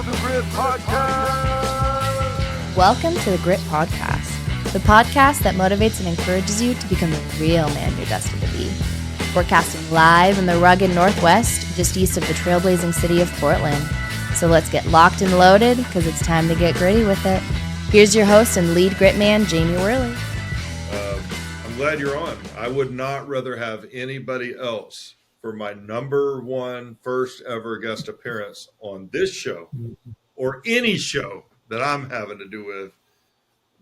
the Grit Podcast. Welcome to the Grit Podcast, the podcast that motivates and encourages you to become the real man you're destined to be. Forecasting live in the rugged Northwest, just east of the trailblazing city of Portland. So let's get locked and loaded, because it's time to get gritty with it. Here's your host and lead grit man, Jamie Worley. I'm glad you're on. I would not rather have anybody else for my number one first ever guest appearance on this show or any show that I'm having to do with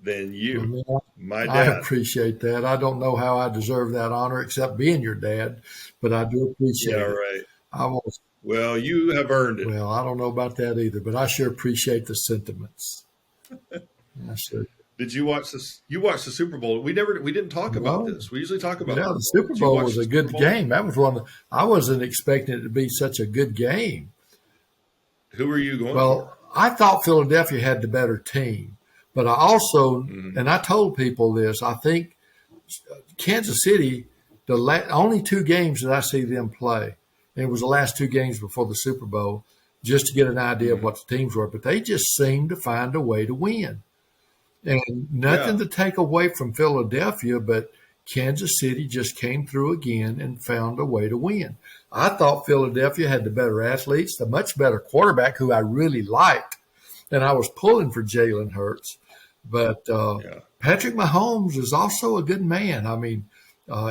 than you, my dad. I appreciate that. I don't know how I deserve that honor except being your dad, but I do appreciate it. Right. Well, you have earned it. Well, I don't know about that either, but I sure appreciate the sentiments. I sure. Did you watch this? You watched the Super Bowl. We didn't talk about this. We usually talk about the Super Bowl was a good game. That was one. I wasn't expecting it to be such a good game. Who were you going for? I thought Philadelphia had the better team, but I also, and I told people this, I think Kansas City, only two games that I see them play, and it was the last two games before the Super Bowl, just to get an idea of what the teams were, but they just seemed to find a way to win. And nothing to take away from Philadelphia, but Kansas City just came through again and found a way to win. I thought Philadelphia had the better athletes, the much better quarterback who I really liked, and I was pulling for Jalen Hurts. But Patrick Mahomes is also a good man. I mean,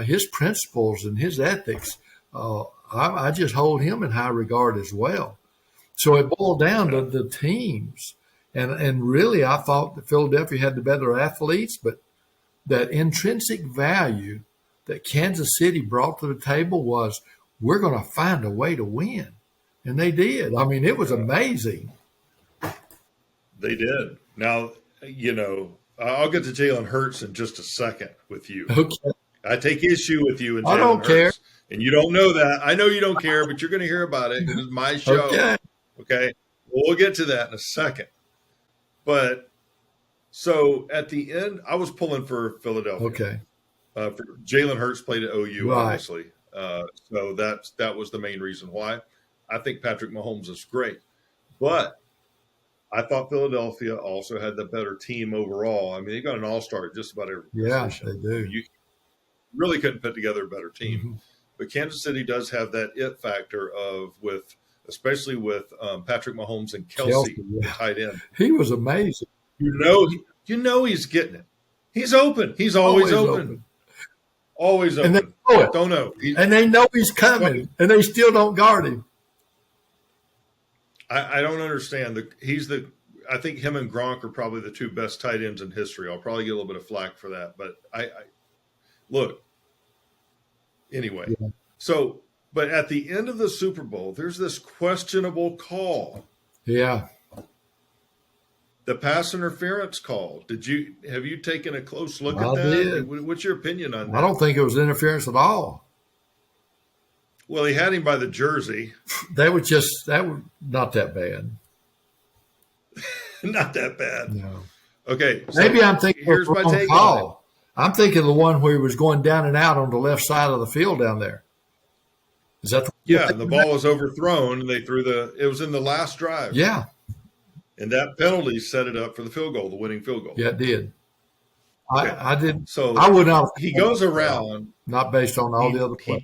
his principles and his ethics, I just hold him in high regard as well. So it boiled down to the teams. And really, I thought that Philadelphia had the better athletes, but that intrinsic value that Kansas City brought to the table was, we're going to find a way to win. And they did. I mean, it was amazing. They did. Now, I'll get to Jalen Hurts in just a second with you. Okay. I take issue with you and Jalen I don't Hurts. care. And you don't know that. I know you don't care, but you're going to hear about it. It is my show. Okay. Well, we'll get to that in a second. But so at the end, I was pulling for Philadelphia. Okay. For Jalen Hurts played at OU, right. Obviously. So that was the main reason why. I think Patrick Mahomes is great. But I thought Philadelphia also had the better team overall. I mean, they got an all-star at just about every position. They do. You really couldn't put together a better team. Mm-hmm. But Kansas City does have that it factor especially with Patrick Mahomes and Kelsey tight end. He was amazing. You know he's getting it. He's open. He's always open. Always open. And they know it. Don't know. And they know he's coming, and they still don't guard him. I don't understand. I think him and Gronk are probably the two best tight ends in history. I'll probably get a little bit of flack for that. But I look, anyway. Yeah. So, but at the end of the Super Bowl, there's this questionable call. Yeah. The pass interference call. Have you taken a close look at that? Did. What's your opinion on that? I don't think it was interference at all. Well, he had him by the jersey. That was not that bad. Not that bad. No. Okay. So maybe I'm thinking here's my take call. I'm thinking the one where he was going down and out on the left side of the field down there. Is that the ball was overthrown and they threw it was in the last drive. Yeah. And that penalty set it up for the field goal, the winning field goal. Yeah, it did. Okay. I did. So I would not. He goes around. Not based on all the other plays.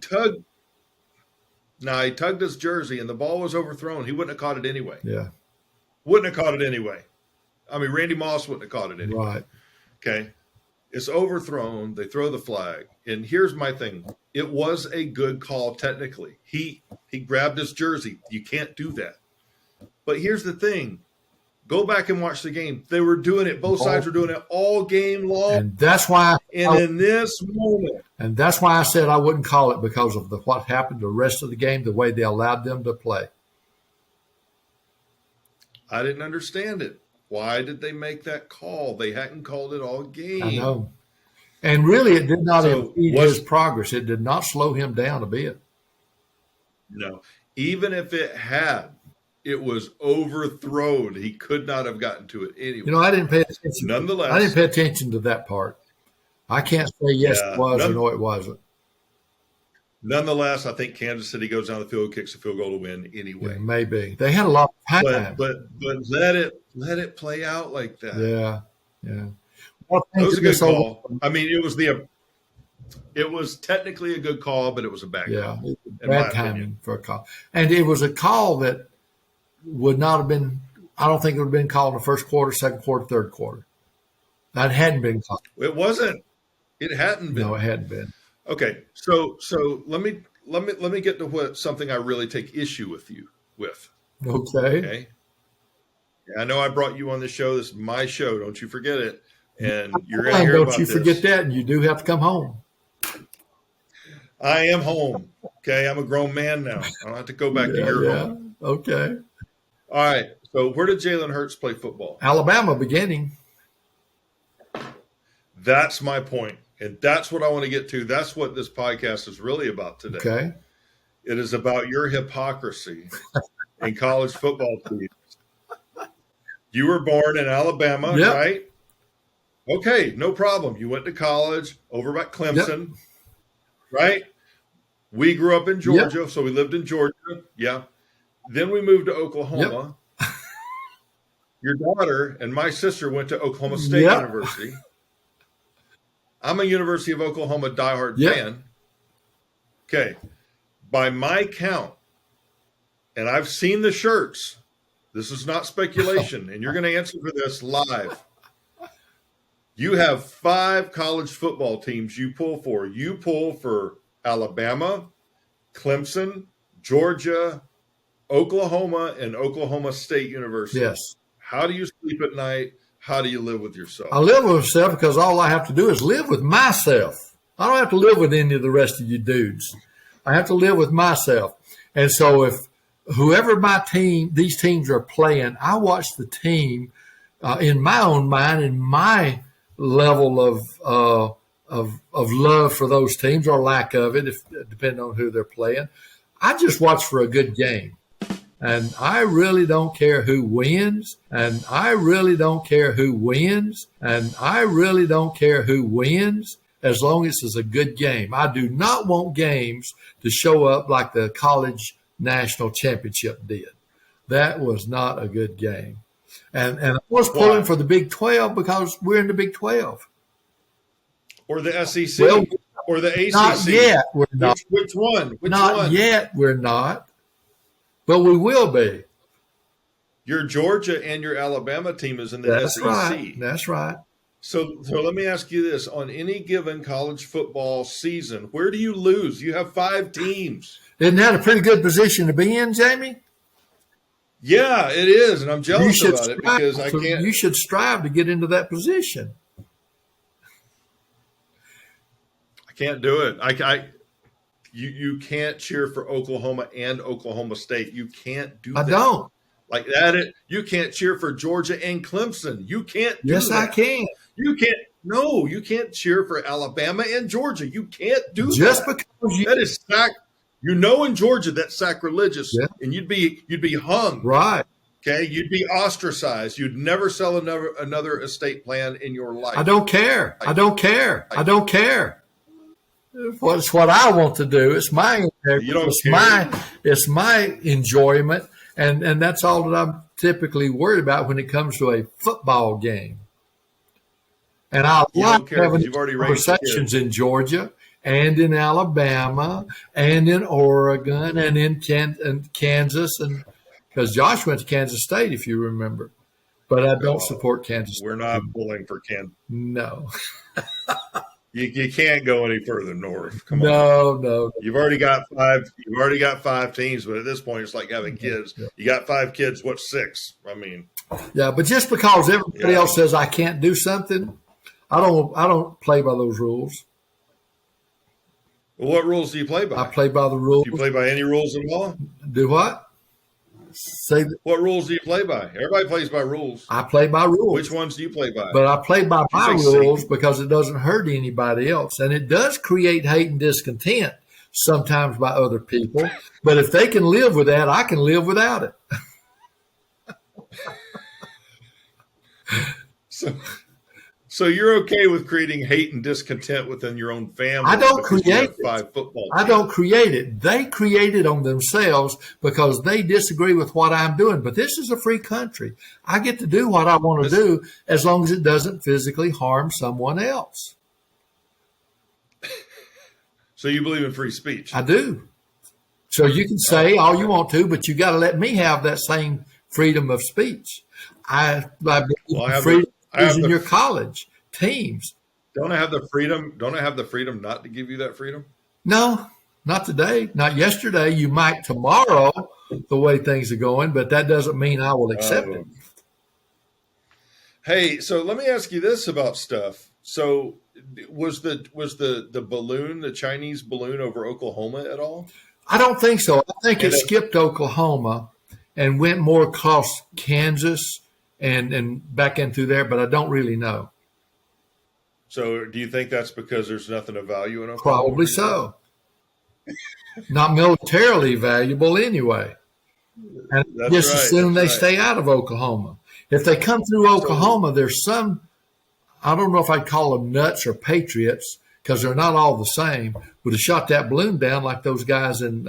He tugged his jersey and the ball was overthrown. He wouldn't have caught it anyway. Yeah. Wouldn't have caught it anyway. I mean, Randy Moss wouldn't have caught it anyway. Right. Okay. It's overthrown. They throw the flag. And here's my thing. It was a good call technically. He grabbed his jersey. You can't do that. But here's the thing. Go back and watch the game. They were doing it. Both sides were doing it all game long. And that's why. In this moment. And that's why I said I wouldn't call it, because of what happened the rest of the game, the way they allowed them to play. I didn't understand it. Why did they make that call? They hadn't called it all game. I know. And really, it did not impede his progress. It did not slow him down a bit. No. Even if it had, it was overthrown. He could not have gotten to it anyway. I didn't pay attention. Nonetheless. I didn't pay attention to that part. I can't say yes, it was, or no, it wasn't. Nonetheless, I think Kansas City goes down the field, kicks a field goal to win anyway. Yeah, maybe they had a lot of time. But let it play out like that. Yeah. Well, it was a good call. I mean, it was technically a good call, but it was a bad call. Bad timing for a call. And it was a call that would not have been, I don't think it would have been called in the first quarter, second quarter, third quarter. That hadn't been called. It wasn't. It hadn't been. No, it hadn't been. Okay. So let me get to something I really take issue with you with. Okay. I know I brought you on the show. This is my show. Don't you forget it. And you're going to hear about this. Don't you forget that, and you do have to come home. I am home. Okay, I'm a grown man now. I don't have to go back to your home. Okay. All right. So where did Jalen Hurts play football? Alabama, beginning. That's my point. And that's what I want to get to. That's what this podcast is really about today. Okay. It is about your hypocrisy in college football teams. You were born in Alabama, right? Okay, no problem. You went to college over at Clemson, right? We grew up in Georgia, so we lived in Georgia. Yeah. Then we moved to Oklahoma. Your daughter and my sister went to Oklahoma State University. I'm a University of Oklahoma diehard fan. Okay. By my count, and I've seen the shirts, this is not speculation, and you're going to answer for this live. You have 5 college football teams you pull for. You pull for Alabama, Clemson, Georgia, Oklahoma, and Oklahoma State University. Yes. How do you sleep at night? How do you live with yourself? I live with myself because all I have to do is live with myself. I don't have to live with any of the rest of you dudes. I have to live with myself. And so if whoever these teams are playing, I watch the team in my own mind, in my level of love for those teams or lack of it, depending on who they're playing. I just watch for a good game. And I really don't care who wins. And I really don't care who wins. And I really don't care who wins as long as it's a good game. I do not want games to show up like the college national championship did. That was not a good game. And I was pulling for the Big 12 because we're in the Big 12. Or the SEC or the ACC. Not yet. We're not. Which one? Not yet. We're not. But we will be. Your Georgia and your Alabama team is in the SEC. Right. That's right. So let me ask you this. On any given college football season, where do you lose? You have 5 teams. Isn't that a pretty good position to be in, Jamie? Yeah, it is. And I'm jealous about it because I can't. You should strive to get into that position. I can't do it. You can't cheer for Oklahoma and Oklahoma State. You can't do that. I don't. Like that, you can't cheer for Georgia and Clemson. You can't do that. Yes, I can. You can't. No, you can't cheer for Alabama and Georgia. You can't do that. Just because that is in Georgia that's sacrilegious, and you'd be hung. Right. Okay, you'd be ostracized. You'd never sell another estate plan in your life. I don't care. I don't care. I don't care. It's what I want to do. It's my integrity. It's my enjoyment, and that's all that I'm typically worried about when it comes to a football game. And I like having conversations in Georgia and in Alabama and in Oregon and in Kansas, and because Josh went to Kansas State, if you remember. But I don't support Kansas State. We're not pulling for Kansas. No. You can't go any further north. Come on. No. You've already got 5. You've already got 5 teams, but at this point, it's like having kids. Yeah. You got 5 kids. What's 6? I mean. Yeah, but just because everybody else says I can't do something, I don't play by those rules. Well, what rules do you play by? I play by the rules. Do you play by any rules at all? Do what? What rules do you play by? Everybody plays by rules. I play by rules. Which ones do you play by? But I play by my rules because it doesn't hurt anybody else. And it does create hate and discontent sometimes by other people. But if they can live with that, I can live without it. So you're okay with creating hate and discontent within your own family? I don't because you create have 5 football I teams? don't create it. They create it on themselves because they disagree with what I'm doing. But this is a free country. I get to do what I want to do as long as it doesn't physically harm someone else. So you believe in free speech? I do. So you can say all you want to, but you got to let me have that same freedom of speech. I believe in freedom in your college teams. Don't I have the freedom? Don't I have the freedom not to give you that freedom? No, not today, not yesterday. You might tomorrow, the way things are going, but that doesn't mean I will accept it. Hey, so let me ask you this about stuff. So was the balloon, the Chinese balloon over Oklahoma at all? I don't think so. I think it skipped Oklahoma and went more across Kansas and back in through there, but I don't really know. So do you think that's because there's nothing of value in Oklahoma? Probably so. Not militarily valuable anyway. And just assume they stay out of Oklahoma. If they come through Oklahoma, there's some, I don't know if I'd call them nuts or patriots because they're not all the same, would have shot that balloon down like those guys in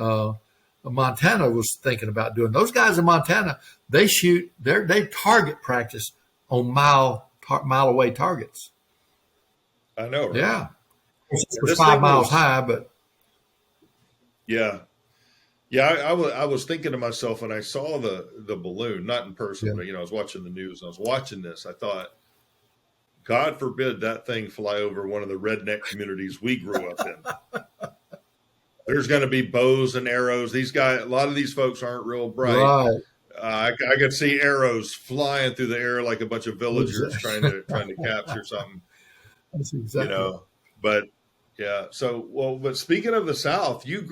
Montana was thinking about doing. Those guys in Montana, they target practice on mile away targets. I know, right? Yeah. It was 5 miles high, but. Yeah. Yeah, I was thinking to myself when I saw the balloon, not in person, but, I was watching the news and I was watching this. I thought, God forbid that thing fly over one of the redneck communities we grew up in. There's going to be bows and arrows. These guys, a lot of these folks aren't real bright. Right. I could see arrows flying through the air like a bunch of villagers trying to capture something. That's exactly. But yeah. So, but speaking of the South, you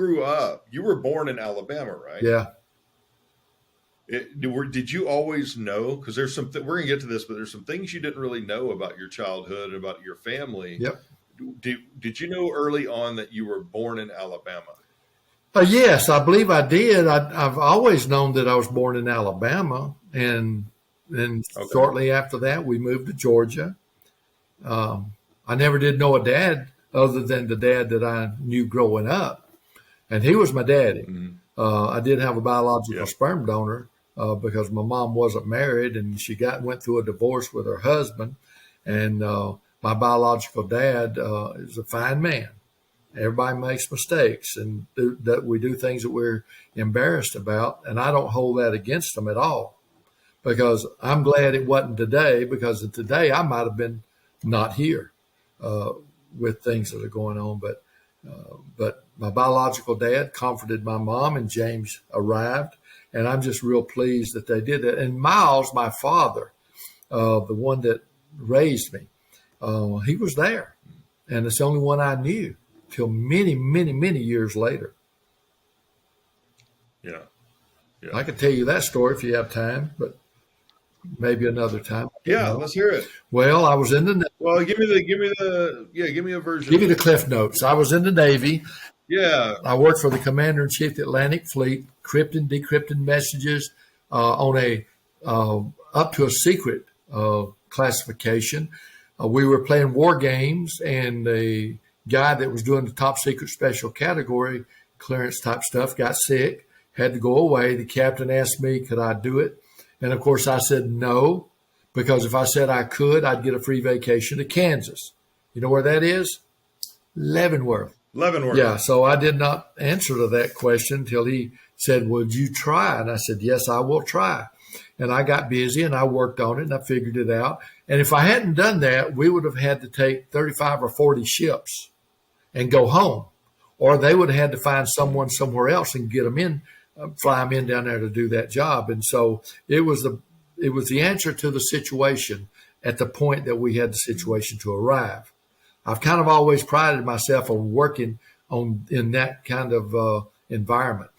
were born in Alabama, right? Yeah. Did you always know? Because there's we're going to get to this, but there's some things you didn't really know about your childhood and about your family. Yep. Did you know early on that you were born in Alabama? Yes, I believe I did. I've always known that I was born in Alabama. And then shortly after that, we moved to Georgia. I never did know a dad other than the dad that I knew growing up. And he was my daddy. Mm-hmm. I did have a biological sperm donor because my mom wasn't married and she went through a divorce with her husband. And my biological dad is a fine man. Everybody makes mistakes and that we do things that we're embarrassed about. And I don't hold that against them at all because I'm glad it wasn't today, because today I might have been not here with things that are going on. But my biological dad comforted my mom and James arrived. And I'm just real pleased that they did that. And Miles, my father, the one that raised me, he was there. And it's the only one I knew till many, many, many years later. Yeah. I could tell you that story if you have time, but maybe another time. Yeah, let's hear it. Well, I was in the Navy. Well, give me a version. Give me the Cliff Notes. I was in the Navy. Yeah. I worked for the Commander-in-Chief of the Atlantic Fleet, decrypting messages on a up to a secret classification. We were playing war games, and the guy that was doing the top secret special category clearance type stuff got sick, had to go away. The captain asked me, could I do it? And of course I said no, because if I said I could, I'd get a free vacation to Kansas. You know where that is? Leavenworth. Yeah. So I did not answer to that question until he said, would you try? And I said, yes, I will try. And I got busy and I worked on it and I figured it out. And if I hadn't done that, we would have had to take 35 or 40 ships and go home, or they would have had to find someone somewhere else and get them in, fly them in down there to do that job. And so it was the answer to the situation at the point that we had the situation to arrive. I've kind of always prided myself on working in that kind of environment.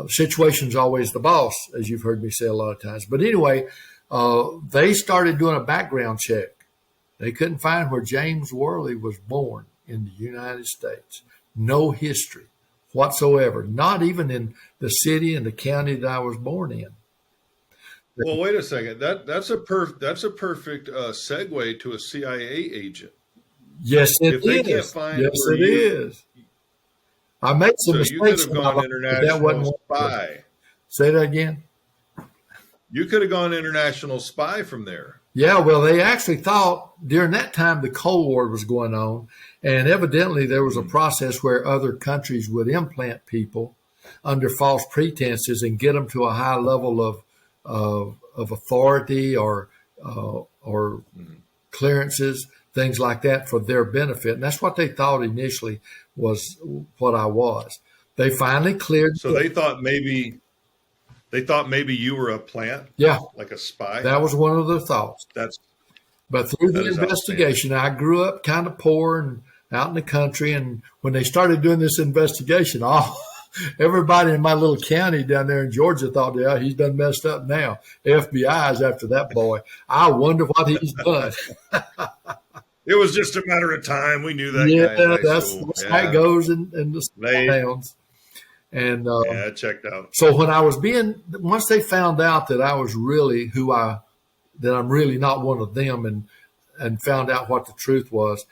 Situation's always the boss, as you've heard me say a lot of times. But anyway, they started doing a background check. They couldn't find where James Worley was born in the United States. No history whatsoever, not even in the city and the county that I was born in. Well, wait a second. That's a perfect segue to a CIA agent. Yes, it If they can't is. find Yes, where it you, is. I made some so you could mistakes have in my gone life, but that wasn't international one of them. spy. Say that again. You could have gone international spy from there. Yeah, well, they actually thought during that time the Cold War was going on, and evidently there was a process where other countries would implant people under false pretenses and get them to a high level of authority or clearances, things like that for their benefit. And that's what they thought initially was what I was. They finally cleared. So they thought maybe you were a plant, Yeah, like a spy. that was one of the thoughts. That's But through that the is investigation, I grew up kind of poor and out in the country. And when they started doing this investigation, everybody in my little county down there in Georgia thought, yeah, he's done messed up now. FBI's after that boy. I wonder what he's done. It was just a matter of time. We knew that Yeah, guy in high that's school. how it goes in the small They- towns. And Yeah, it checked out. so when once they found out that I was really that I'm really not one of them and found out what the truth was,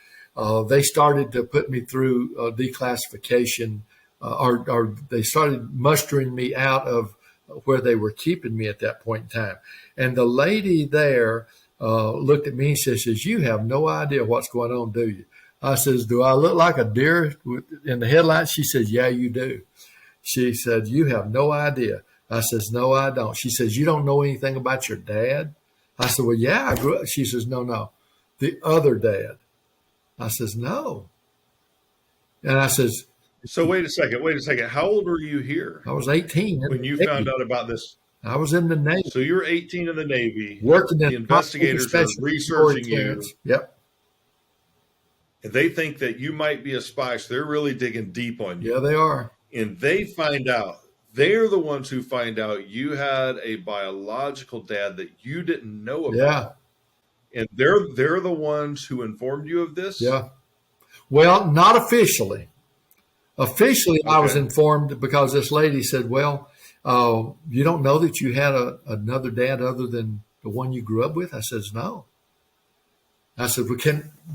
they started to put me through declassification, or they started mustering me out of where they were keeping me at that point in time. And the lady there looked at me and says, "You have no idea what's going on, do you?" I says, "Do I look like a deer in the headlights?" She says, "Yeah, you do." She said, "You have no idea." I says, "No, I don't." She says, "You don't know anything about your dad?" I said, "Well, yeah, I grew up." She says, "No, the other dad." I says, "No." And I says, So wait a second. How old were you here I was 18 when you found out about this? I was in the Navy, So you were 18 in the Navy. working in The investigators are special researching clearance. you. Yep. And they think that you might be a spy, so they're really digging deep on you. Yeah, they are. And they're the ones who find out you had a biological dad that you didn't know about. Yeah. And they're the ones who informed you of this? Yeah. Well, not officially. Officially, I was Okay. informed because this lady said, "Well, you don't know that you had another dad other than the one you grew up with?" I says, "No." I said,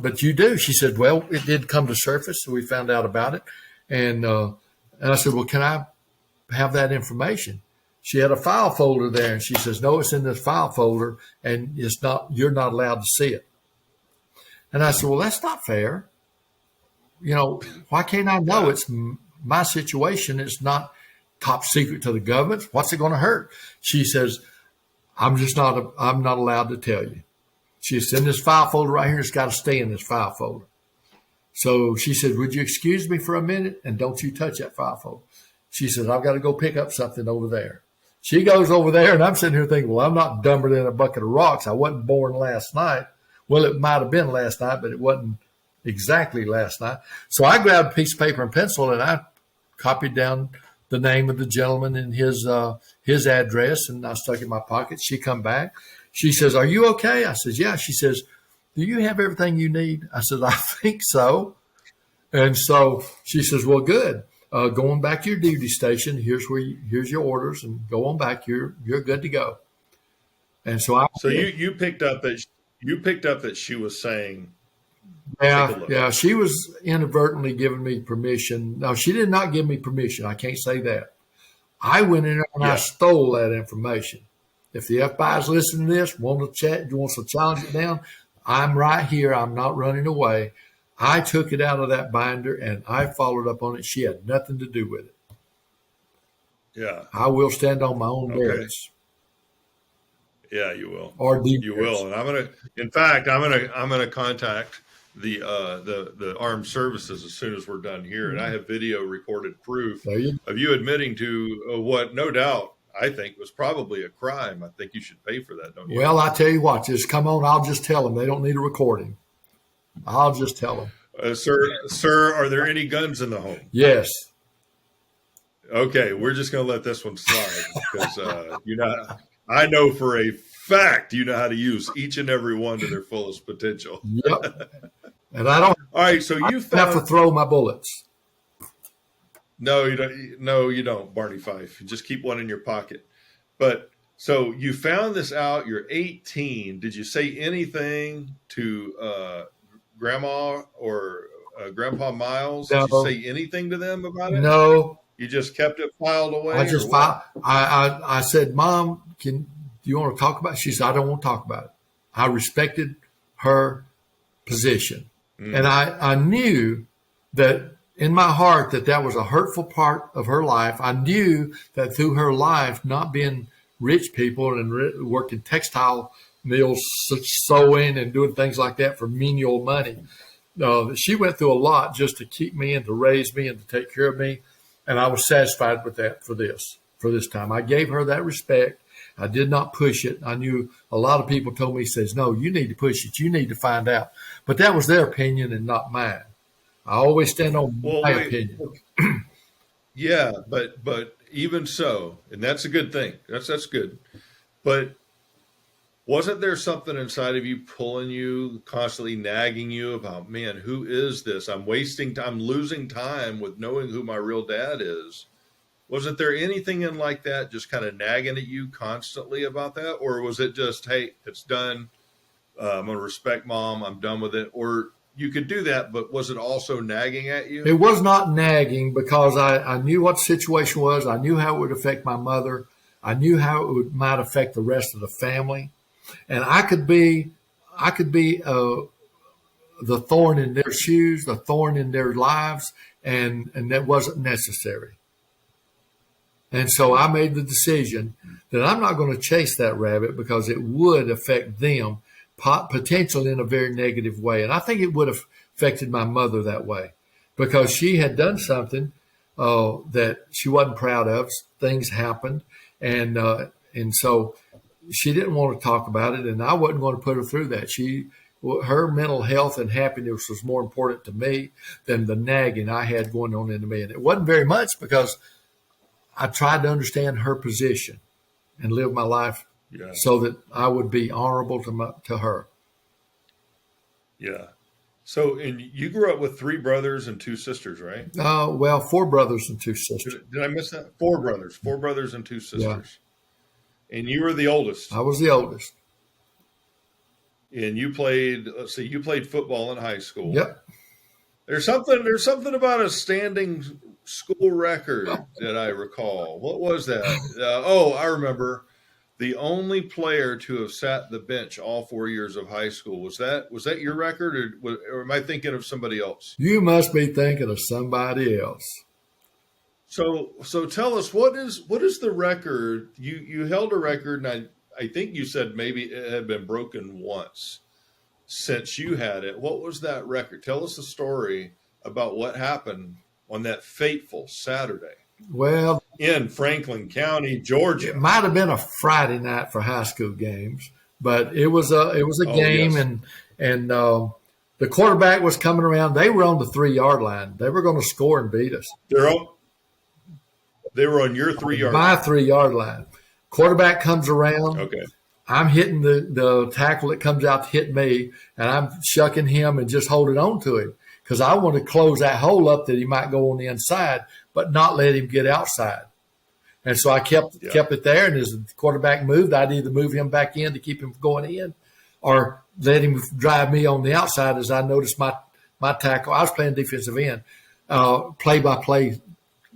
but you do." She said, "Well, it did come to surface, so we found out about it." And I said, "Well, can I have that information?" She had a file folder there, and she says, "No, it's in this file folder, and you're not allowed to see it." And I said, "Well, that's not fair. Why can't I know? It's my situation. It's not top secret to the government. What's it going to hurt?" She says, I'm not allowed to tell you." She said, "In this file folder right here, it's got to stay in this file folder." So she said, "Would you excuse me for a minute and don't you touch that file folder?" She says, "I've got to go pick up something over there." She goes over there, and I'm sitting here thinking, well, I'm not dumber than a bucket of rocks. I wasn't born last night. Well, it might have been last night, but it wasn't exactly last night. So I grabbed a piece of paper and pencil, and I copied down the name of the gentleman and his address, and I stuck it in my pocket. She come back. She says, "Are you okay?" I says, "Yeah." She says, "Do you have everything you need?" I said, "I think so." And so she says, "Well, good. Going back to your duty station. Here's your orders, and go on back. You're good to go." And so you picked up that she was saying, yeah, she was inadvertently giving me permission. No, she did not give me permission. I can't say that. I went in there and I stole that information. If the FBI is listening to this, wants to challenge it down, I'm right here. I'm not running away. I took it out of that binder and I followed up on it. She had nothing to do with it. Yeah. I will stand on my own merits. Yeah, you will. Or you will. And I'm gonna contact the armed services as soon as we're done here. And I have video recorded proof of you admitting to what no doubt I think was probably a crime. I think you should pay for that, don't you? Well, I tell you what, just come on. I'll just tell them. They don't need a recording. I'll just tell them. Sir, are there any guns in the home? Yes. Okay, we're just going to let this one slide because I know for a fact you know how to use each and every one to their fullest potential. Yep. And I don't. All right, so you have to throw my bullets. No, you don't. No, you don't, Barney Fife. You just keep one in your pocket. But So you found this out. You're 18. Did you say anything to Grandma or Grandpa Miles? Did you No, say anything to them about it? no. You just kept it filed I away, or just what? I said, Mom, do you want to talk about it? She said, I don't want to talk about it. I respected her position. And I knew that in my heart that was a hurtful part of her life. I knew that through her life, not being rich people and working textile mills, sewing and doing things like that for menial money, she went through a lot just to keep me and to raise me and to take care of me. And I was satisfied with that for this time. I gave her that respect. I did not push it. I knew a lot of people told me, says, no, you need to push it. You need to find out. But that was their opinion and not mine. I always stand on my opinion. Yeah, but even so, and that's a good thing. That's good. But wasn't there something inside of you pulling you, constantly nagging you about, man, who is this? I'm losing time with knowing who my real dad is. Wasn't there anything in like that just kind of nagging at you constantly about that? Or was it just, hey, it's done. I'm going to respect Mom. I'm done with it. Or you could do that, but was it also nagging at you? It was not nagging because I knew what the situation was. I knew how it would affect my mother. I knew how it might affect the rest of the family. And I could be the thorn in their shoes, the thorn in their lives, and that wasn't necessary. And so I made the decision that I'm not going to chase that rabbit because it would affect them potentially in a very negative way. And I think it would have affected my mother that way because she had done something that she wasn't proud of. Things happened. And so she didn't want to talk about it, and I wasn't going to put her through that. Her mental health and happiness was more important to me than the nagging I had going on into me. And it wasn't very much because I tried to understand her position and live my life so that I would be honorable to her. Yeah. So, and you grew up with 3 brothers and 2 sisters, right? Well, 4 brothers and 2 sisters. Did I miss that? 4 brothers and 2 sisters. Yeah. And you were the oldest. I was the oldest. And you played football in high school. Yep. There's something about a standing school record that I recall. What was that? I remember. The only player to have sat the bench all 4 years of high school. Was that your record, or am I thinking of somebody else? You must be thinking of somebody else. So tell us, what is the record? You held a record, and I think you said maybe it had been broken once since you had it. What was that record? Tell us a story about what happened on that fateful Saturday. Well, in Franklin County, Georgia. It might have been a Friday night for high school games, but it was a game, yes. and the quarterback was coming around. They were on the 3-yard line. They were going to score and beat us. They were on your 3-yard line. My line. 3-yard line. Quarterback comes around. Okay. I'm hitting the tackle that comes out to hit me, and I'm shucking him and just holding on to him because I want to close that hole up that he might go on the inside, but not let him get outside. And so I kept it there, and as the quarterback moved, I'd either move him back in to keep him going in or let him drive me on the outside as I noticed my tackle. I was playing defensive end, play-by-play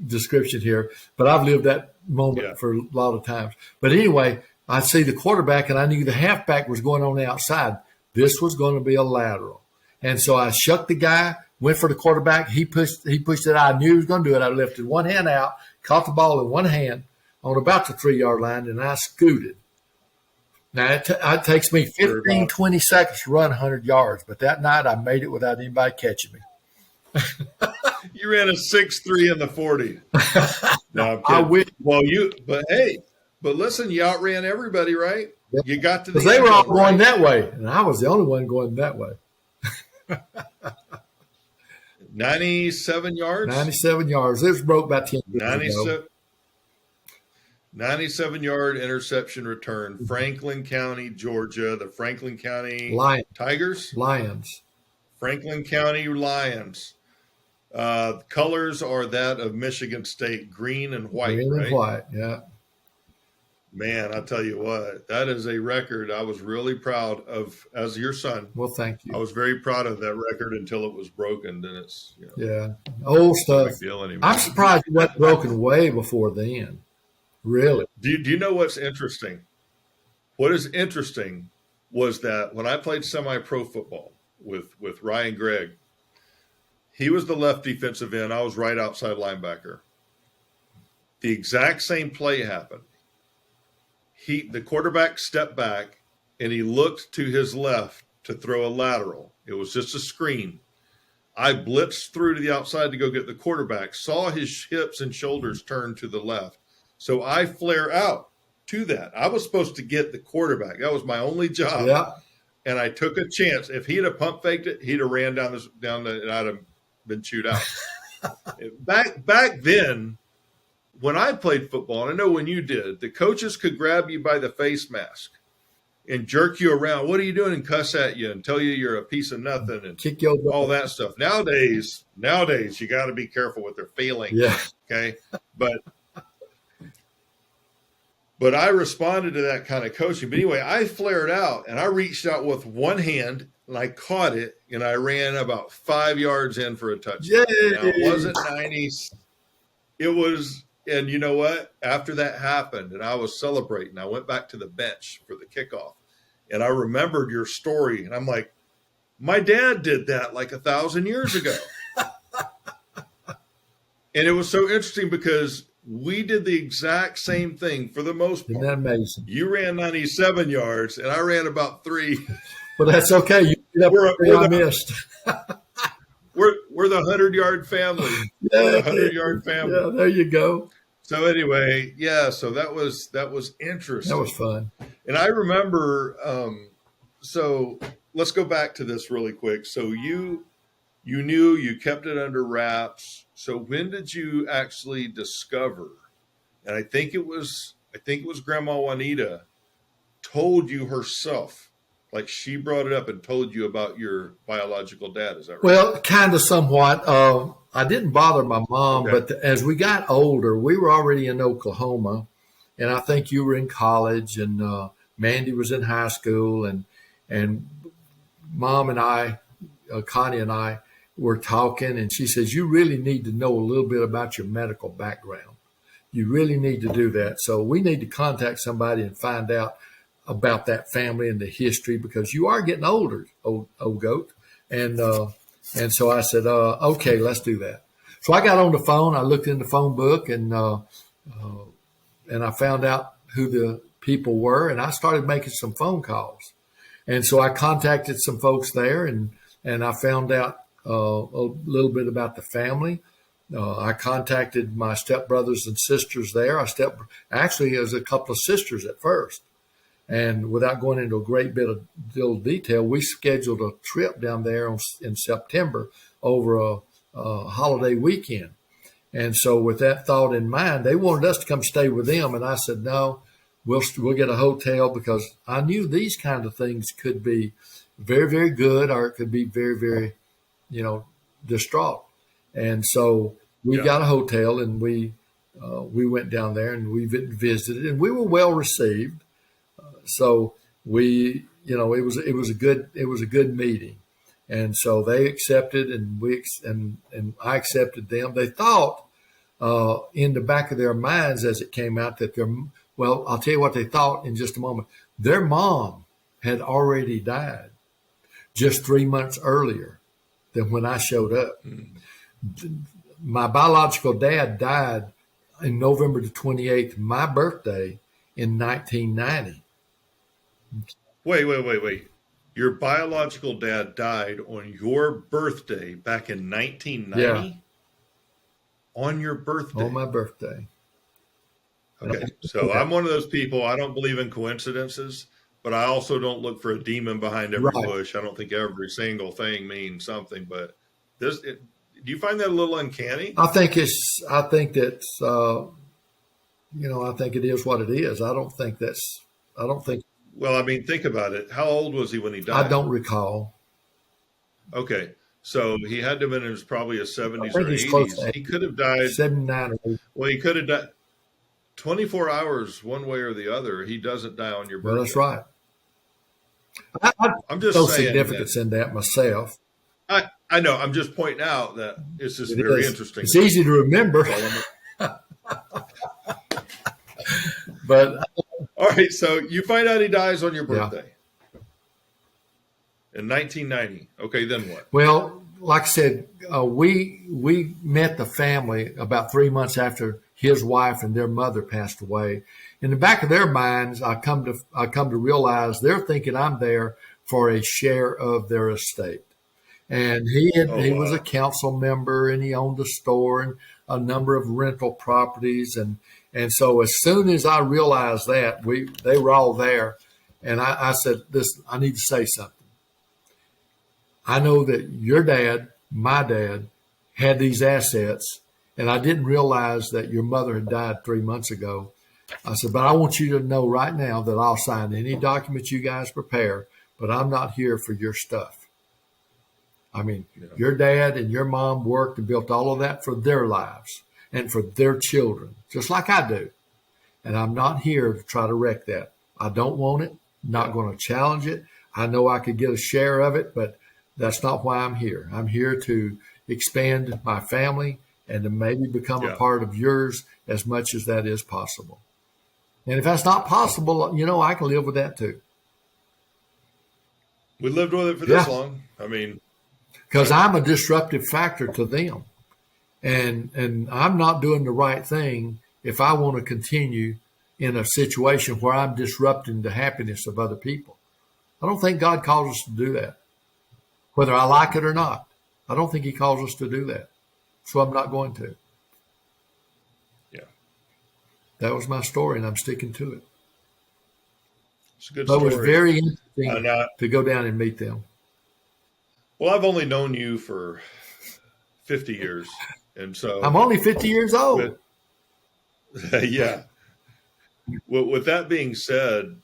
description here, but I've lived that moment for a lot of times. But anyway, I see the quarterback, and I knew the halfback was going on the outside. This was going to be a lateral. And so I shucked the guy, went for the quarterback. He pushed it out. I knew he was going to do it. I lifted one hand out, caught the ball in one hand on about the 3-yard line, and I scooted. Now, it takes me 15, 20 seconds to run 100 yards, but that night I made it without anybody catching me. You ran a 6.3 in the 40. No, I'm kidding. I wish. Well, but listen, you outran everybody, right? Yep. You got to the they were all going that way, and I was the only one going that way. 97 yards? 97 yards. It was broke about 10 years 97-yard interception return. Franklin County, Georgia. The Franklin County Tigers? Lions. Franklin County Lions. Colors are that of Michigan State, green and white. Green right? and white, yeah. Man, I tell you what, that is a record I was really proud of as your son. Well, thank I you. was very proud of that record until it was broken. Then it's, Yeah, old no stuff. big deal I'm anymore. surprised it wasn't broken way before then. Really? Do you know what's interesting? What is interesting was that when I played semi-pro football with Ryan Gregg, he was the left defensive end. I was right outside linebacker. The exact same play happened. The quarterback stepped back and he looked to his left to throw a lateral. It was just a screen. I blitzed through to the outside to go get the quarterback, saw his hips and shoulders turn to the left. So I flare out to that. I was supposed to get the quarterback. That was my only job. Yeah. And I took a chance. If he'd have pump faked it, he'd have ran down and I'd have been chewed out. Back then, when I played football, and I know when you did, the coaches could grab you by the face mask and jerk you around. What are you doing? And cuss at you and tell you you're a piece of nothing and Kick your butt. all that stuff. Nowadays, you got to be careful with their feelings. Yeah. Okay. But I responded to that kind of coaching. But anyway, I flared out and I reached out with one hand and I caught it and I ran about 5 yards in for a touchdown. Yay. Now, it wasn't 90s. It was, and you know what? After that happened and I was celebrating, I went back to the bench for the kickoff and I remembered your story. And I'm like, my dad did that like 1,000 years ago. And it was so interesting because we did the exact same thing for the most part. Isn't that amazing? You ran 97 yards, and I ran about 3. Well, that's okay. You get up I missed. We're the 100-yard family. Yeah, We're the 100-yard family. Yeah, there you go. So anyway, yeah. So that was interesting. That was fun. And I remember. So let's go back to this really quick. So you knew, you kept it under wraps. So when did you actually discover? And I think it was Grandma Juanita told you herself, like she brought it up and told you about your biological dad. Is that right? Well, kind of somewhat. I didn't bother my mom, Okay. but as we got older, we were already in Oklahoma, and I think you were in college, and Mandy was in high school, and Mom and I, Connie and I, were talking, and she says, you really need to know a little bit about your medical background. You really need to do that. So we need to contact somebody and find out about that family and the history, because you are getting older, old goat. And so I said, okay, let's do that. So I got on the phone. I looked in the phone book and I found out who the people were, and I started making some phone calls. And so I contacted some folks there, and I found out a little bit about the family. I contacted my stepbrothers and sisters there. Actually, as a couple of sisters at first. And without going into a great bit of detail, we scheduled a trip down there in September over a holiday weekend. And so with that thought in mind, they wanted us to come stay with them. And I said, no, we'll get a hotel, because I knew these kind of things could be very, very good, or it could be very, very, distraught. And so we got a hotel, and we went down there and we visited, and we were well received. So we, it was a good meeting. And so they accepted, and I accepted them. They thought in the back of their minds as it came out that I'll tell you what they thought in just a moment. Their mom had already died just 3 months earlier than when I showed up. My biological dad died in November the 28th, my birthday, in 1990. Wait. Your biological dad died on your birthday back in 1990? Yeah. On your birthday? On my birthday. Okay. So I'm one of those people, I don't believe in coincidences, but I also don't look for a demon behind every bush. I don't think every single thing means something, but do you find that a little uncanny? I think it is what it is. I don't think. Well, I mean, think about it. How old was he when he died? I don't recall. Okay. So he had to have been in probably his 70s or 80s. He could have died. 79 or 80. Well, he could have died. 24 hours one way or the other, he doesn't die on your birthday. Well, that's right. I I'm just no saying significance in that myself. I know. I'm just pointing out that it's just It very is. interesting. It's easy to remember. But All right, so you find out he dies on your Yeah. birthday in 1990. Okay, then what? well, like I said, we met the family about 3 months after his wife and their mother passed away. In the back of their minds, I come to realize they're thinking I'm there for a share of their estate. And he was a Wow. council member, and he owned a store and a number of rental properties. And so as soon as I realized that, they were all there. And I said, I need to say something. I know that your dad, my dad, had these assets, and I didn't realize that your mother had died 3 months ago. I said, but I want you to know right now that I'll sign any documents you guys prepare, but I'm not here for your stuff. I mean, your dad and your mom worked and built all of that for their lives and for their children, just like I do. And I'm not here to try to wreck that. I don't want it. Not going to challenge it. I know I could get a share of it, but that's not why I'm here. I'm here to expand my family and to maybe become a part of yours as much as that is possible. And if that's not possible, I can live with that too. We lived with it for this long. I mean, because I'm a disruptive factor to them. And I'm not doing the right thing if I want to continue in a situation where I'm disrupting the happiness of other people. I don't think God calls us to do that, whether I like it or not. I don't think he calls us to do that. So I'm not going to. Yeah. That was my story, and I'm sticking to it. It's a good But story. it was very interesting to go down and meet them. Well, I've only known you for 50 years. And so I'm only 50 years old. Yeah. Well, with that being said,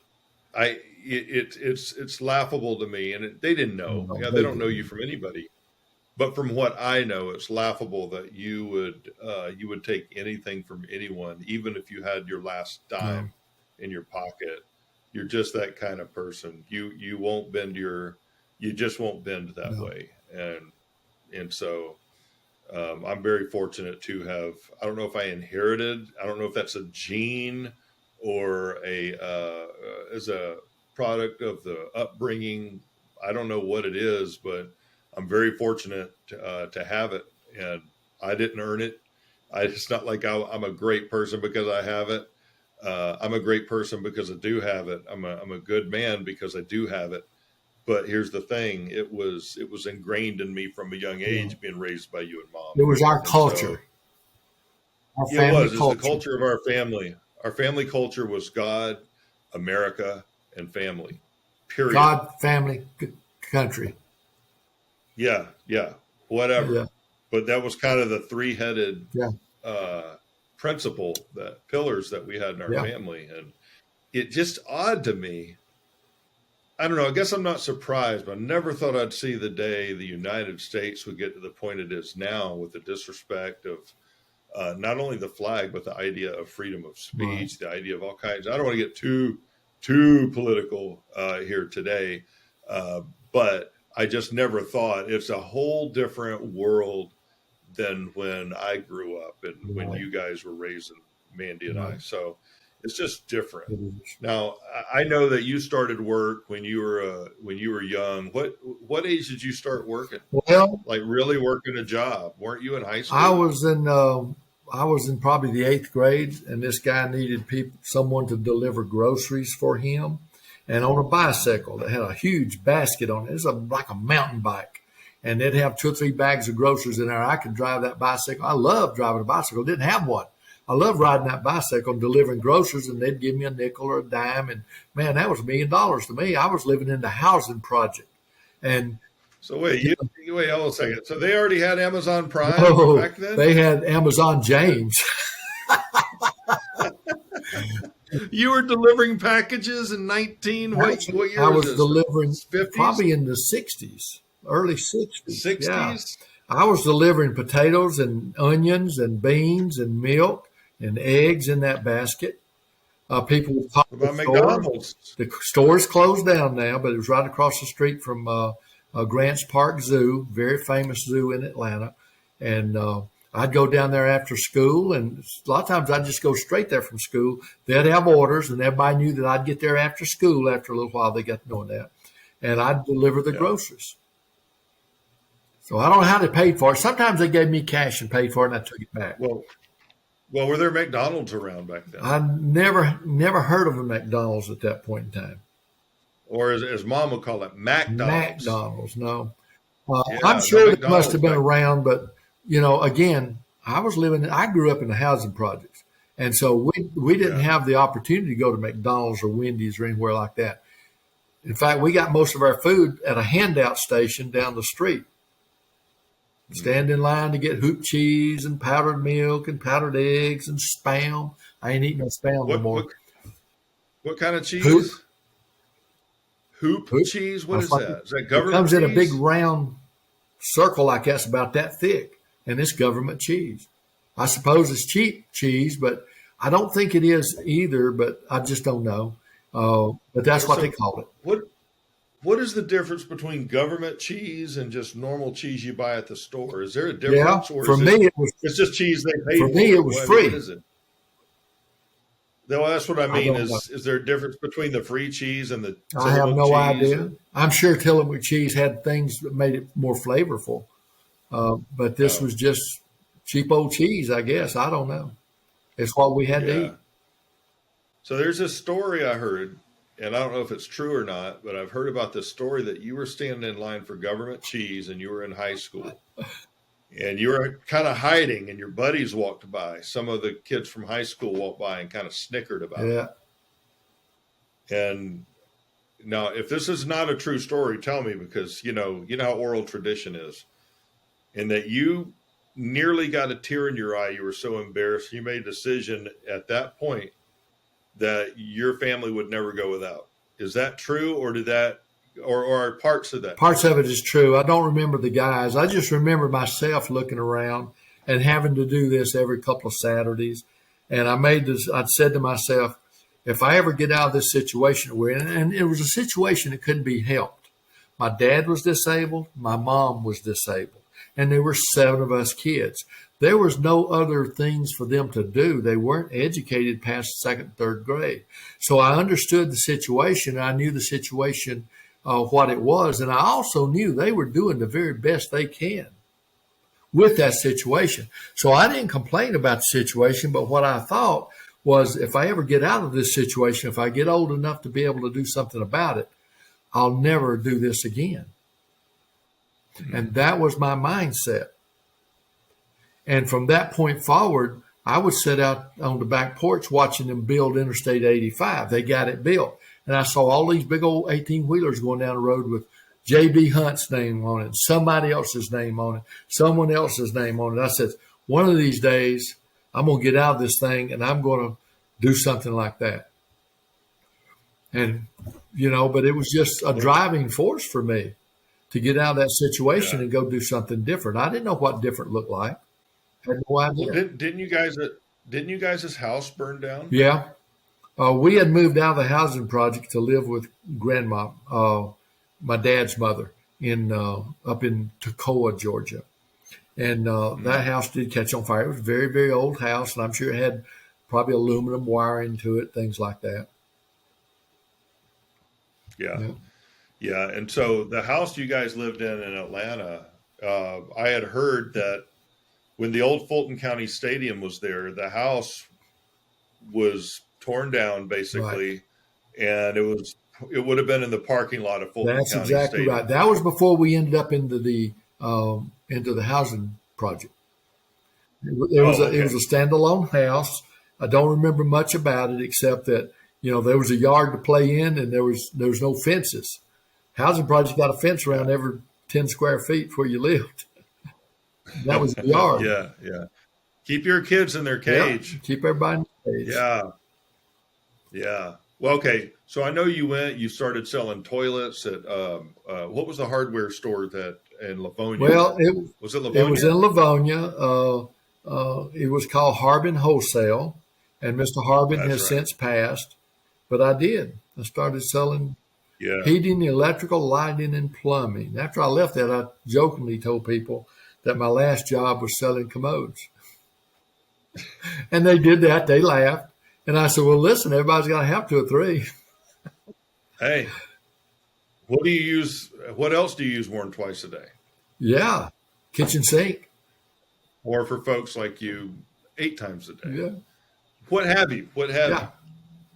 it's laughable to me, and they didn't know. No, They don't know you from anybody. But from what I know, it's laughable that you would take anything from anyone, even if you had your last dime in your pocket. You're just that kind of person. You won't bend you just won't bend that way. And so I'm very fortunate to have, I don't know if I inherited, I don't know if that's a gene or as a product of the upbringing. I don't know what it is, but I'm very fortunate to have it, and I didn't earn it. It's not like I'm a great person because I have it. I'm a great person because I do have it. I'm a good man because I do have it. But here's the thing: it was ingrained in me from a young age, being raised by you and mom. It was our culture. It's the culture of our family. Our family culture was God, America, and family. Period. God, family, country. Yeah, whatever. Yeah. But that was kind of the three-headed principle, that pillars that we had in our family. And it just odd to me. I don't know. I guess I'm not surprised, but I never thought I'd see the day the United States would get to the point it is now, with the disrespect of not only the flag, but the idea of freedom of speech, the idea of all kinds. I don't want to get too political here today, but I just never thought it's a whole different world than when I grew up and when you guys were raising Mandy and I. So it's just different. Now, I know that you started work when you were young. What age did you start working? Well, like really working a job? Weren't you in high school? I was in probably the 8th grade, and this guy needed someone to deliver groceries for him, and on a bicycle that had a huge basket on it. It's like a mountain bike, and they'd have 2 or 3 bags of groceries in there. I could drive that bicycle. I loved driving a bicycle. Didn't have one. I loved riding that bicycle and delivering groceries, and they'd give me a nickel or a dime. And man, that was $1 million to me. I was living in the housing project. And so wait, hold on a second. So they already had Amazon Prime back then? They had Amazon James. You were delivering packages in what year? I was delivering 50s? Probably in the 60s, early 60s. 60s? Yeah. I was delivering potatoes and onions and beans and milk and eggs in that basket. People would call What the about store. McDonald's? The store's closed down now, but it was right across the street from Grants Park Zoo, very famous zoo in Atlanta. And I'd go down there after school, and a lot of times I'd just go straight there from school. They'd have orders, and everybody knew that I'd get there after school. After a little while, they got knowing that, and I'd deliver the groceries. So I don't know how they paid for it. Sometimes they gave me cash and paid for it, and I took it back. Well, were there McDonald's around back then? I never heard of a McDonald's at that point in time. Or as Mom would call it, McDonald's. McDonald's, no. Yeah, I'm sure it McDonald's must have been around, but again, I grew up in the housing projects, and so we didn't have the opportunity to go to McDonald's or Wendy's or anywhere like that. In fact, we got most of our food at a handout station down the street. Stand in line to get hoop cheese and powdered milk and powdered eggs and Spam. I ain't eating no Spam no more. What kind of cheese? Hoop cheese? What is that? Is that government cheese? It comes cheese? in a big round circle like that's about that thick, and it's government cheese. I suppose it's cheap cheese, but I don't think it is either, but I just don't know. But that's what they call it. What is the difference between government cheese and just normal cheese you buy at the store? Is there a difference? Yeah, or for me, it's just cheese they pay for. For me, it was free. What is it? No, that's what I mean. Is there a difference between the free cheese and the I have no cheese? idea. I'm sure Tillamook cheese had things that made it more flavorful. But this was just cheap old cheese, I guess. I don't know. It's what we had to eat. So there's this story I heard, and I don't know if it's true or not, but I've heard about this story that you were standing in line for government cheese and you were in high school. And you were kind of hiding, and your buddies walked by. Some of the kids from high school walked by and kind of snickered about it. And now, if this is not a true story, tell me, because you know how oral tradition is, and that you nearly got a tear in your eye. You were so embarrassed. You made a decision at that point that your family would never go without. Is that true, or did that? Or are parts of that? Parts of it is true. I don't remember the guys. I just remember myself looking around and having to do this every couple of Saturdays. And I said to myself, if I ever get out of this situation we're in, and it was a situation that couldn't be helped. My dad was disabled. My mom was disabled. And there were 7 of us kids. There was no other things for them to do. They weren't educated past 2nd, 3rd grade. So I understood the situation. I knew the situation what it was. And I also knew they were doing the very best they can with that situation. So I didn't complain about the situation, but what I thought was, if I ever get out of this situation, if I get old enough to be able to do something about it, I'll never do this again. Mm-hmm. And that was my mindset. And from that point forward, I would sit out on the back porch watching them build Interstate 85. They got it built. And I saw all these big old 18-wheelers going down the road with J.B. Hunt's name on it, somebody else's name on it, someone else's name on it. I said, one of these days, I'm going to get out of this thing and I'm going to do something like that. And, but it was just a driving force for me to get out of that situation and go do something different. I didn't know what different looked like. I had no idea. Well, didn't you guys' house burn down? Yeah. We had moved out of the housing project to live with Grandma, my dad's mother, up in Toccoa, Georgia. And that house did catch on fire. It was a very, very old house, and I'm sure it had probably aluminum wiring to it, things like that. Yeah. And so the house you guys lived in Atlanta, I had heard that when the old Fulton County Stadium was there, the house was torn down basically, and it would have been in the parking lot of Fulton County Stadium. That's exactly right. That was before we ended up into the housing project. It was a standalone house. I don't remember much about it except that there was a yard to play in, and there was no fences. Housing project got a fence around every 10 square feet where you lived. That was the yard. Yeah. Keep your kids in their cage. Yeah, keep everybody in the cage. Yeah. Well, okay. So I know you started selling toilets at, what was the hardware store that in Livonia? Well, was it Livonia? It was in Livonia. It was called Harbin Wholesale, and Mr. Harbin That's has right. since passed. But I did. I started selling Yeah. heating, electrical, lighting, and plumbing. After I left that, I jokingly told people that my last job was selling commodes. And they did that. They laughed. And I said, well, listen, everybody's got to have two or three. Hey, what do you use? What else do you use more than twice a day? Yeah. Kitchen sink. Or for folks like you, 8 times a day? Yeah. What have you? What have Yeah.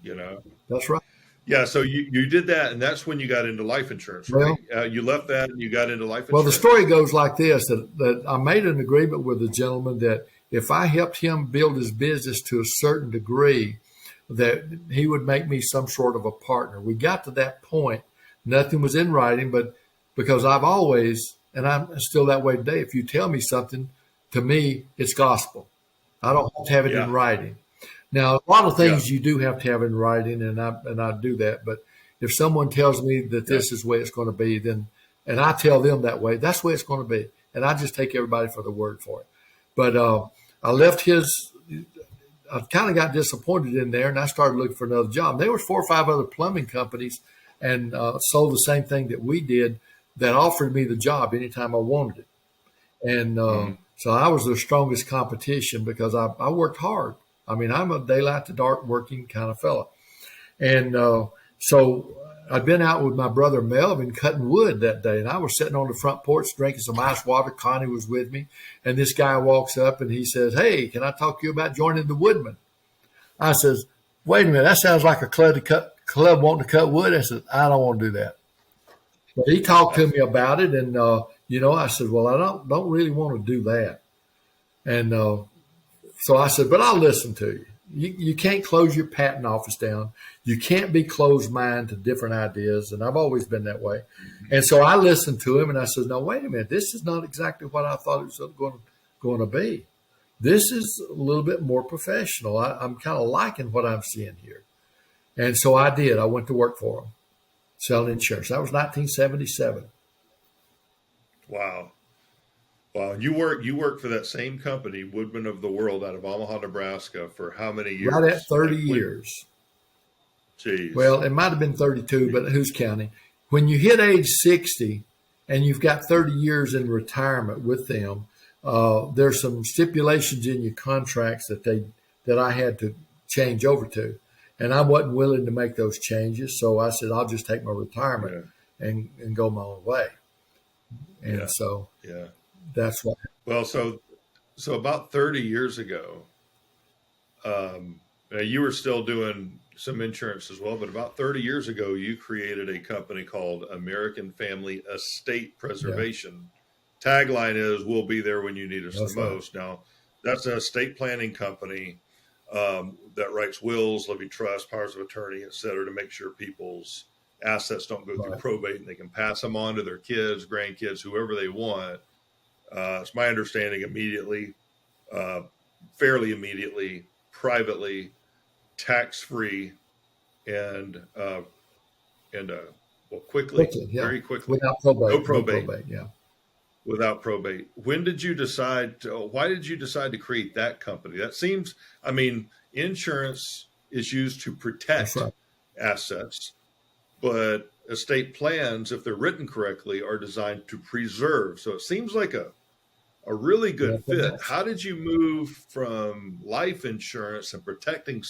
you? You know? That's right. Yeah. So you did that, and that's when you got into life insurance, right? You left that and you got into life insurance. Well, the story goes like this, that I made an agreement with the gentleman that if I helped him build his business to a certain degree, that he would make me some sort of a partner. We got to that point. Nothing was in writing, but because I've always, and I'm still that way today, if you tell me something, to me, it's gospel. I don't have to have it in writing. Now, a lot of things you do have to have in writing, and I do that. But if someone tells me that this is the way it's going to be, then, and I tell them that way, that's the way it's going to be. And I just take everybody for the word for it. But I left I kind of got disappointed in there, and I started looking for another job. There were 4 or 5 other plumbing companies and sold the same thing that we did that offered me the job anytime I wanted it. And so I was the strongest competition because I worked hard. I mean, I'm a daylight to dark working kind of fella. And so I'd been out with my brother Melvin cutting wood that day, and I was sitting on the front porch drinking some ice water. Connie was with me, and this guy walks up and he says, "Hey, can I talk to you about joining the Woodmen?" I says, "Wait a minute, that sounds like a club wanting to cut wood." I said, "I don't want to do that." But he talked to me about it, and I said, "Well, I don't really want to do that." And so I said, "But I'll listen to you. You can't close your patent office down. You can't be closed-minded to different ideas." And I've always been that way. And so I listened to him, and I said, "No, wait a minute. This is not exactly what I thought it was going to be. This is a little bit more professional. I'm kind of liking what I'm seeing here." And so I did. I went to work for him, selling insurance. That was 1977. Wow. Wow. You worked for that same company, Woodman of the World, out of Omaha, Nebraska, for how many years? Right at 30 years. Jeez. Well, it might have been 32, but who's counting? When you hit age 60 and you've got 30 years in retirement with them, there's some stipulations in your contracts that I had to change over to. And I wasn't willing to make those changes. So I said, I'll just take my retirement and go my own way. And so that's what. Well, so about 30 years ago, you were still doing some insurance as well, but about 30 years ago, you created a company called American Family Estate Preservation. Tagline is, "We'll be there when you need us the most." Now, that's an estate planning company that writes wills, living trusts, powers of attorney, et cetera, to make sure people's assets don't go through probate and they can pass them on to their kids, grandkids, whoever they want. It's my understanding immediately, fairly immediately, privately, tax-free, and quickly, very quickly, without probate, no probate, yeah, without probate. Why did you decide to create that company? That seems, I mean, insurance is used to protect assets, but estate plans, if they're written correctly, are designed to preserve. So it seems like a really good fit. How did you move from life insurance and protecting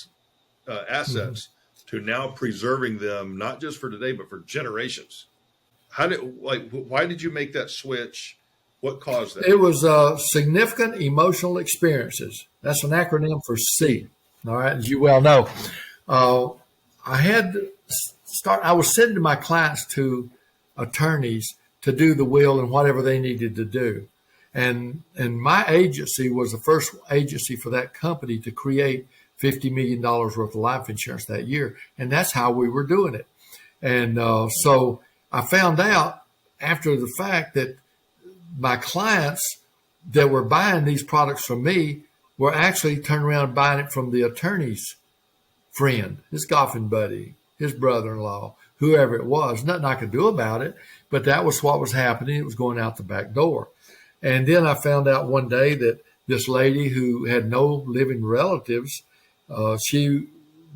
assets to now preserving them, not just for today, but for generations? Why did you make that switch? What caused that? It was significant emotional experiences. That's an acronym for C. All right, as you well know. I was sending my clients to attorneys to do the will and whatever they needed to do. And my agency was the first agency for that company to create $50 million worth of life insurance that year. And that's how we were doing it. And so I found out after the fact that my clients that were buying these products from me were actually turning around and buying it from the attorney's friend, his golfing buddy, his brother-in-law, whoever it was. Nothing I could do about it, but that was what was happening. It was going out the back door. And then I found out one day that this lady who had no living relatives. She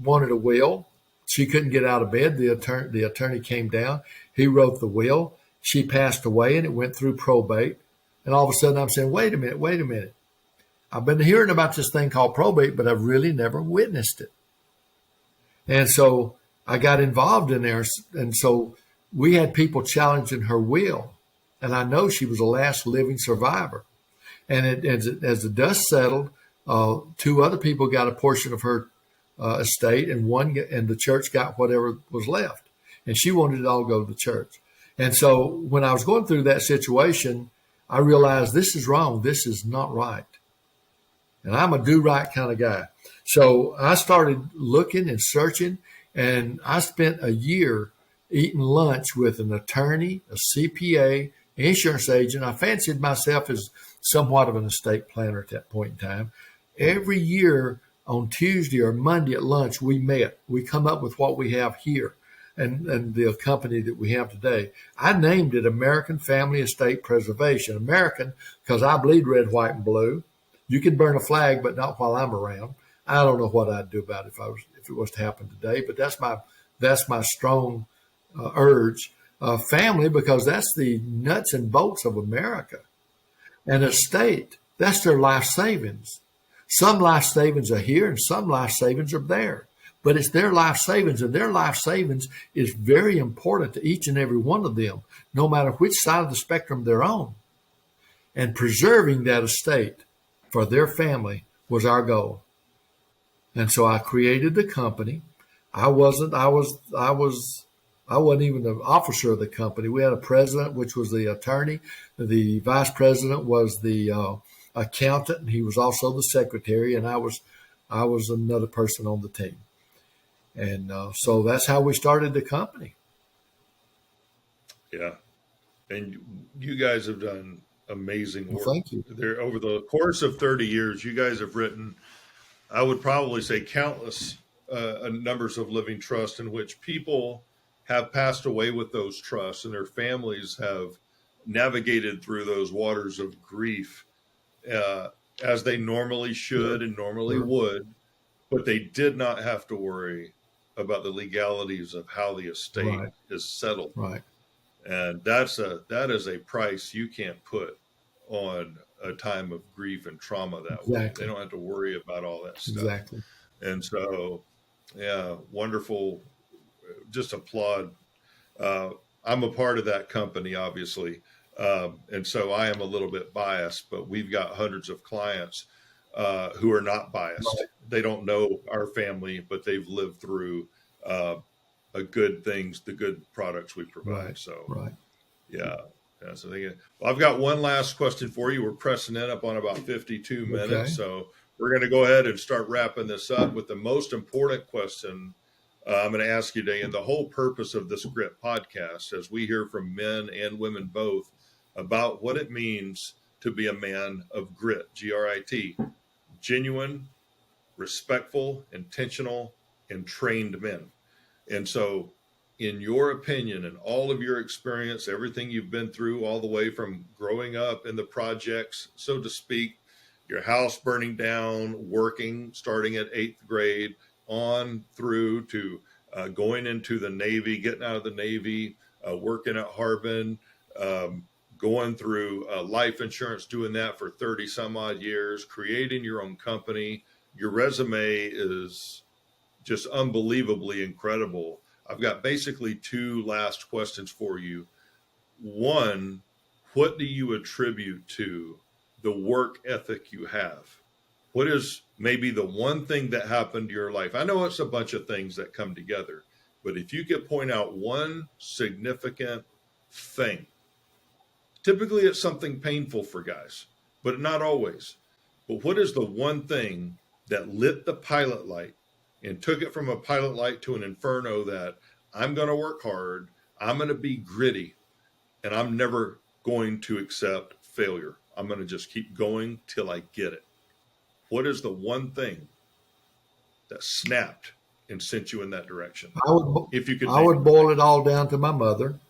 wanted a will. She couldn't get out of bed. The attorney came down. He wrote the will. She passed away, and it went through probate. And all of a sudden, I'm saying, wait a minute. I've been hearing about this thing called probate, but I've really never witnessed it. And so I got involved in there. And so we had people challenging her will. And I know she was the last living survivor. And as the dust settled, two other people got a portion of her estate, and the church got whatever was left. And she wanted it all to go to the church. And so when I was going through that situation, I realized this is wrong. This is not right. And I'm a do right kind of guy. So I started looking and searching, and I spent a year eating lunch with an attorney, a CPA, insurance agent. I fancied myself as somewhat of an estate planner at that point in time. Every year on Tuesday or Monday at lunch, we met. We come up with what we have here and the company that we have today. I named it American Family Estate Preservation. American because I bleed red, white, and blue. You can burn a flag, but not while I'm around. I don't know what I'd do about it if it was to happen today, but that's my strong urge. Family, because that's the nuts and bolts of America. And estate, that's their life savings. Some life savings are here and some life savings are there. But it's their life savings, and their life savings is very important to each and every one of them, no matter which side of the spectrum they're on. And preserving that estate for their family was our goal. And so I created the company. I wasn't even the officer of the company. We had a president, which was the attorney. The vice president was the accountant, and he was also the secretary. And I was another person on the team. And so that's how we started the company. Yeah, and you guys have done amazing work. Well, thank you. There, over the course of 30 years, you guys have written, I would probably say, countless numbers of living trusts in which people have passed away with those trusts, and their families have navigated through those waters of grief as they normally should and normally would, but they did not have to worry about the legalities of how the estate is settled. Right. And that is a price you can't put on a time of grief and trauma that way. They don't have to worry about all that stuff. Exactly. And so, yeah, wonderful. Just applaud. I'm a part of that company, obviously. And so I am a little bit biased, but we've got hundreds of clients who are not biased. Right. They don't know our family, but they've lived through the good products we provide. Right. So, yeah. So I've got one last question for you. We're pressing in up on about 52 minutes. Okay. So we're going to go ahead and start wrapping this up with the most important question I'm going to ask you today. And the whole purpose of this Grit podcast, as we hear from men and women both about what it means to be a man of grit, Grit, genuine, respectful, intentional, and trained men. And so, in your opinion and all of your experience, everything you've been through, all the way from growing up in the projects, so to speak, your house burning down, working, starting at 8th grade, on through to going into the Navy, getting out of the Navy, working at Harbin, going through life insurance, doing that for 30 some odd years, creating your own company. Your resume is just unbelievably incredible. I've got basically two last questions for you. One, what do you attribute to the work ethic you have? What is maybe the one thing that happened to your life? I know it's a bunch of things that come together, but if you could point out one significant thing, typically it's something painful for guys, but not always. But what is the one thing that lit the pilot light and took it from a pilot light to an inferno that I'm going to work hard, I'm going to be gritty, and I'm never going to accept failure. I'm going to just keep going till I get it. What is the one thing that snapped and sent you in that direction? I would boil it all down to my mother.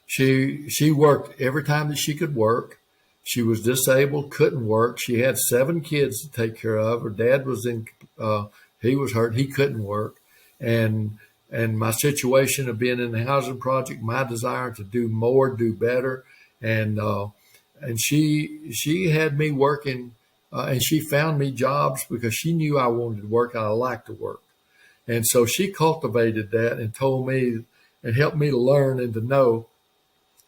She worked every time that she could work. She was disabled, couldn't work. She had 7 kids to take care of. Her dad was he was hurt. He couldn't work. And my situation of being in the housing project, my desire to do more, do better. And she had me working, and she found me jobs because she knew I wanted to work and I liked to work. And so she cultivated that and told me and helped me to learn and to know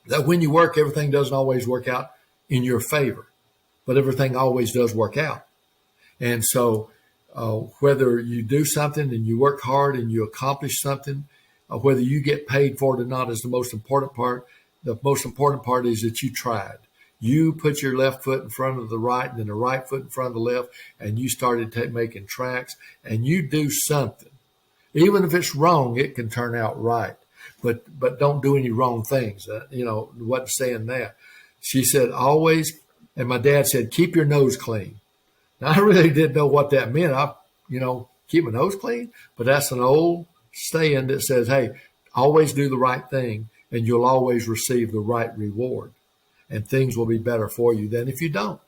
that when you work, everything doesn't always work out in your favor, but everything always does work out. And so whether you do something and you work hard and you accomplish something, whether you get paid for it or not is the most important part. The most important part is that you tried. You put your left foot in front of the right and then the right foot in front of the left, and you started making tracks, and you do something. Even if it's wrong, it can turn out right. But don't do any wrong things. Wasn't saying that. She said, always, and my dad said, keep your nose clean. Now, I really didn't know what that meant. Keep my nose clean. But that's an old saying that says, hey, always do the right thing and you'll always receive the right reward. And things will be better for you than if you don't.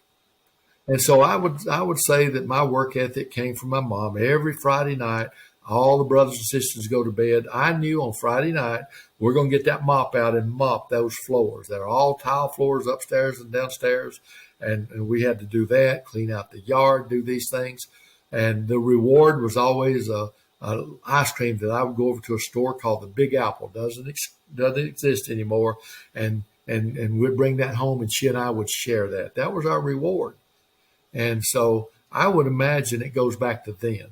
And so I would say that my work ethic came from my mom. Every Friday night, all the brothers and sisters go to bed. I knew on Friday night, we're going to get that mop out and mop those floors. They're all tile floors upstairs and downstairs. And we had to do that, clean out the yard, do these things. And the reward was always a ice cream that I would go over to a store called the Big Apple. Doesn't exist anymore. And we'd bring that home, and she and I would share that. That was our reward. And so I would imagine it goes back to then.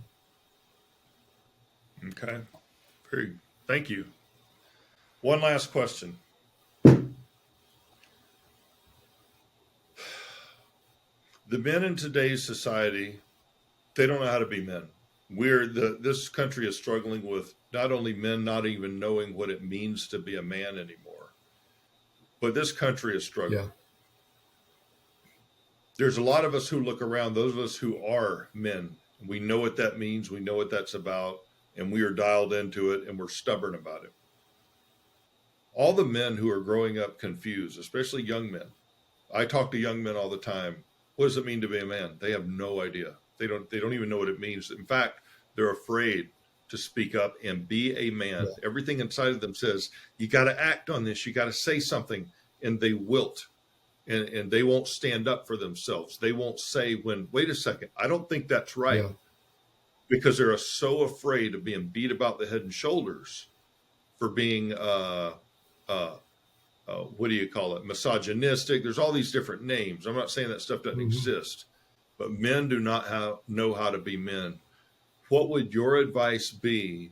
Okay. Thank you. One last question. The men in today's society, they don't know how to be men. This country is struggling with not only men not even knowing what it means to be a man anymore, but this country is struggling. Yeah. There's a lot of us who look around, those of us who are men. We know what that means. We know what that's about. And we are dialed into it, and we're stubborn about it. All the men who are growing up confused, especially young men. I talk to young men all the time. What does it mean to be a man? They have no idea. They don't even know what it means. In fact, they're afraid to speak up and be a man. Yeah. Everything inside of them says, you got to act on this. You got to say something. And they wilt. And they won't stand up for themselves. They won't say wait a second, I don't think that's right. Yeah. Because they're so afraid of being beat about the head and shoulders for being, what do you call it? Misogynistic. There's all these different names. I'm not saying that stuff doesn't exist, but men do not know how to be men. What would your advice be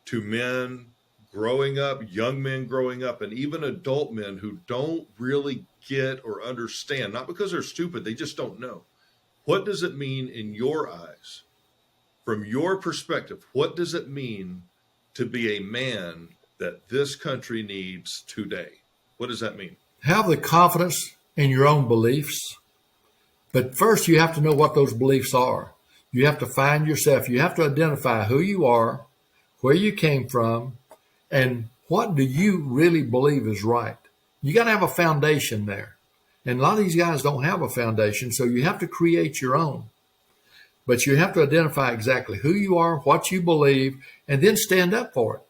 to men growing up, young men growing up, and even adult men who don't really get or understand, not because they're stupid, they just don't know. What does it mean in your eyes? From your perspective, what does it mean to be a man that this country needs today? What does that mean? Have the confidence in your own beliefs. But first, you have to know what those beliefs are. You have to find yourself. You have to identify who you are, where you came from, and what do you really believe is right. You got to have a foundation there. And a lot of these guys don't have a foundation, so you have to create your own. But you have to identify exactly who you are, what you believe, and then stand up for it.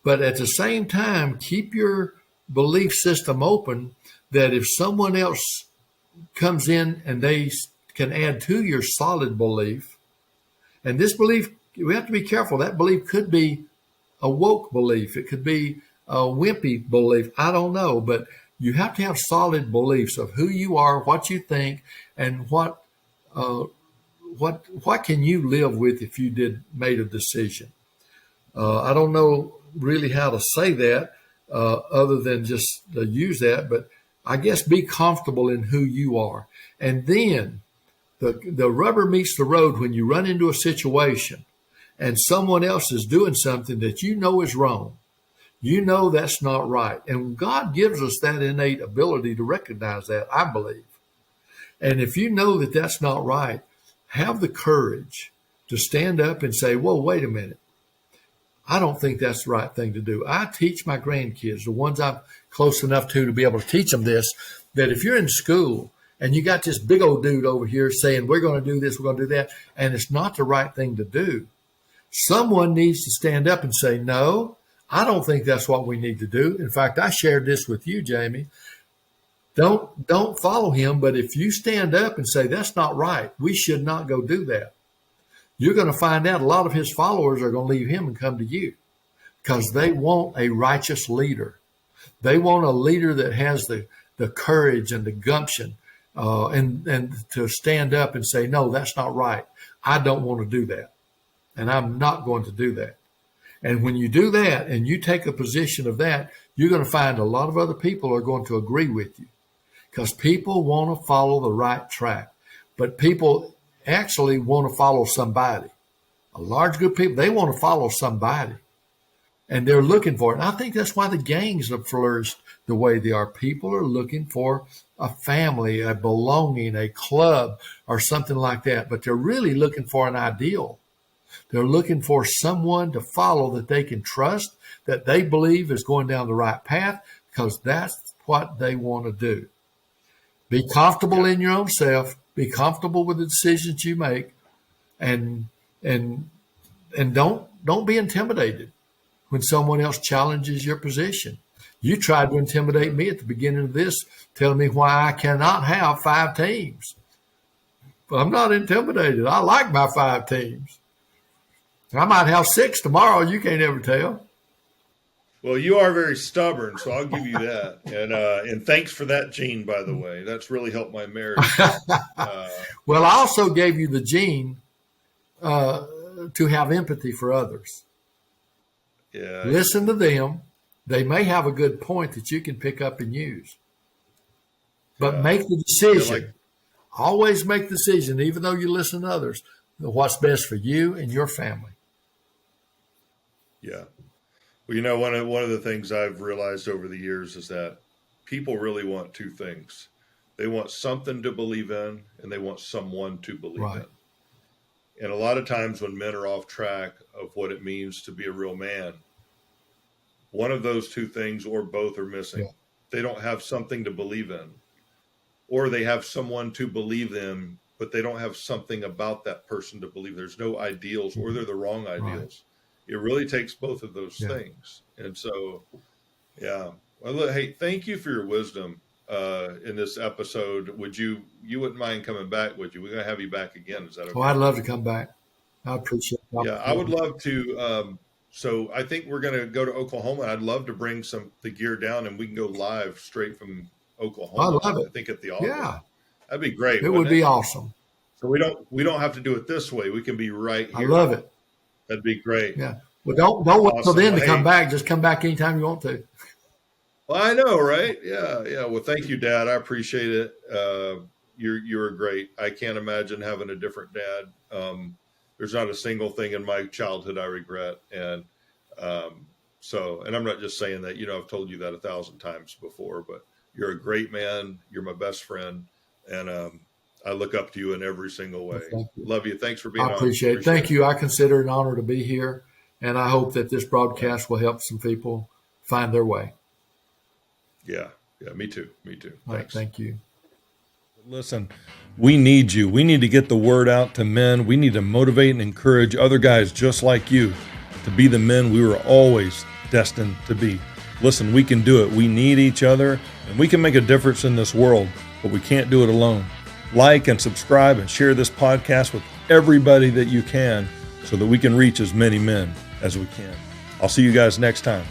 But at the same time, keep your belief system open that if someone else comes in and they can add to your solid belief, and this belief, we have to be careful. That belief could be a woke belief. It could be a wimpy belief. I don't know. But you have to have solid beliefs of who you are, what you think, and what can you live with if you made a decision. I don't know really how to say that other than just use that, but I guess be comfortable in who you are. And then the rubber meets the road when you run into a situation and someone else is doing something that you know is wrong. You know that's not right. And God gives us that innate ability to recognize that, I believe. And if you know that that's not right, have the courage to stand up and say, whoa, wait a minute. I don't think that's the right thing to do. I teach my grandkids, the ones I'm close enough to be able to teach them this, that if you're in school And you got this big old dude over here saying, we're going to do this, we're going to do that. And it's not the right thing to do. Someone needs to stand up and say, no, I don't think that's what we need to do. In fact, I shared this with you, Jamie. Don't follow him. But if you stand up and say, that's not right, we should not go do that, you're going to find out a lot of his followers are going to leave him and come to you because they want a righteous leader. They want a leader that has the courage and the gumption and to stand up and say, no, that's not right. I don't want to do that. And I'm not going to do that. And when you do that and you take a position of that, you're going to find a lot of other people are going to agree with you because people want to follow the right track. But people actually want to follow somebody. A large group of people, they want to follow somebody. And they're looking for it. And I think that's why the gangs have flourished the way they are. People are looking for a family, a belonging, a club, or something like that. But they're really looking for an ideal. They're looking for someone to follow that they can trust, that they believe is going down the right path, because that's what they want to do. Be comfortable in your own self. Be comfortable with the decisions you make, and don't be intimidated when someone else challenges your position. You tried to intimidate me at the beginning of this, telling me why I cannot have 5 teams. But I'm not intimidated. I like my 5 teams. I might have 6 tomorrow. You can't ever tell. Well, you are very stubborn, so I'll give you that. And thanks for that gene, by the way. That's really helped my marriage. Well, I also gave you the gene to have empathy for others. Yeah. Listen to them. They may have a good point that you can pick up and use. But make the decision. Always make the decision, even though you listen to others, what's best for you and your family. Yeah. Well, one of the things I've realized over the years is that people really want 2 things. They want something to believe in, and they want someone to believe in. And a lot of times when men are off track of what it means to be a real man, one of those 2 things or both are missing. Yeah. They don't have something to believe in, or they have someone to believe in, but they don't have something about that person to believe. There's no ideals, or they're the wrong ideals. It really takes both of those things. And so, yeah. Well, hey, thank you for your wisdom in this episode. You wouldn't mind coming back, would you? We're going to have you back again. Is that okay? Oh, I'd love to come back. I appreciate it. Yeah, I would love to. So I think we're going to go to Oklahoma. I'd love to bring the gear down, and we can go live straight from Oklahoma. I love it. I think at the office. Yeah. That'd be great. It would be awesome. So we don't have to do it this way. We can be right here. I love it. That'd be great. Yeah. Well, don't wait till then to come back. Just come back anytime you want to. Well, I know, right? Yeah. Well, thank you, Dad. I appreciate it. You're great. I can't imagine having a different dad. There's not a single thing in my childhood I regret. And and I'm not just saying that, I've told you that 1,000 times before, but you're a great man. You're my best friend. And I look up to you in every single way. Well, love you. Thanks for being on. I appreciate it. Thank you. I consider it an honor to be here. And I hope that this broadcast will help some people find their way. Yeah. Me too. All right, thank you. Listen, we need you. We need to get the word out to men. We need to motivate and encourage other guys just like you to be the men we were always destined to be. Listen, we can do it. We need each other, and we can make a difference in this world, but we can't do it alone. Like and subscribe and share this podcast with everybody that you can so that we can reach as many men as we can. I'll see you guys next time.